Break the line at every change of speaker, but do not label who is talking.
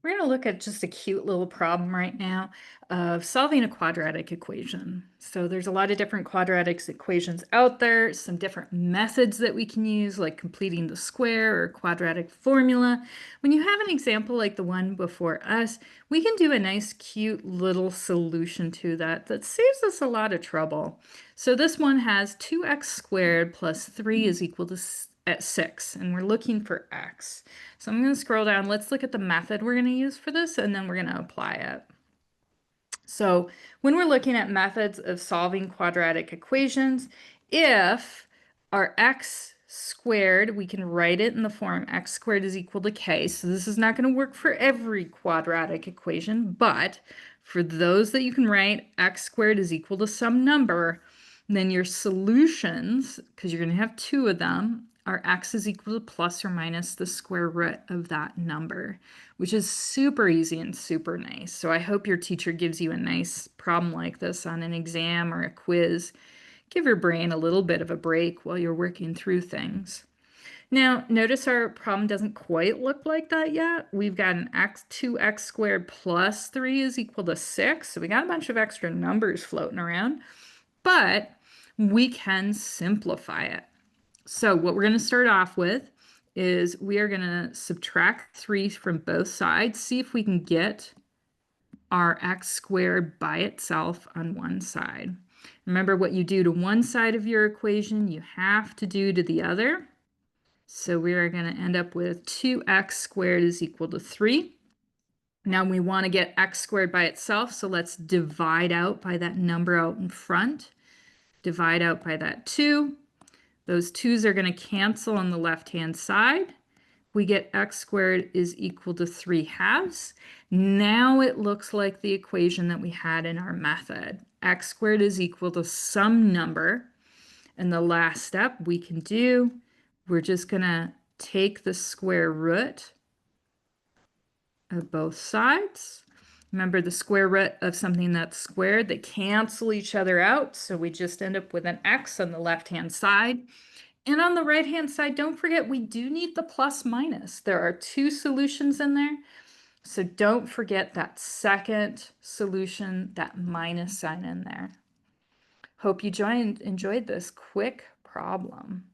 We're going to look at just a cute little problem right now of solving a quadratic equation. So there's a lot of different quadratic equations out there, some different methods that we can use, like completing the square or quadratic formula. When you have an example like the one before us, we can do a nice, cute little solution to that that saves us a lot of trouble. So this one has 2x squared plus 3 is equal to at 6, and we're looking for x. So I'm going to scroll down. Let's look at the method we're going to use for this, and then we're going to apply it. So when we're looking at methods of solving quadratic equations, if our x squared, we can write it in the form x squared is equal to k. So this is not going to work for every quadratic equation, but for those that you can write x squared is equal to some number, then your solutions, because you're going to have two of them, are x is equal to plus or minus the square root of that number, which is super easy and super nice. So I hope your teacher gives you a nice problem like this on an exam or a quiz. Give your brain a little bit of a break while you're working through things. Now, notice our problem doesn't quite look like that yet. We've got an 2x squared plus 3 is equal to 6. So we got a bunch of extra numbers floating around, but we can simplify it. So what we're going to start off with is we are going to subtract 3 from both sides, see if we can get our x squared by itself on one side. Remember, what you do to one side of your equation, you have to do to the other. So we are going to end up with 2x squared is equal to 3. Now we want to get x squared by itself, so let's divide out by that number out in front. Divide out by that 2. Those 2's are going to cancel on the left-hand side. We get x squared is equal to 3 halves. Now it looks like the equation that we had in our method. X squared is equal to some number. And the last step we can do, we're just going to take the square root of both sides. Remember, the square root of something that's squared, they cancel each other out. So we just end up with an x on the left-hand side. And on the right-hand side, don't forget, we do need the plus minus. There are two solutions in there. So don't forget that second solution, that minus sign in there. Hope you enjoyed this quick problem.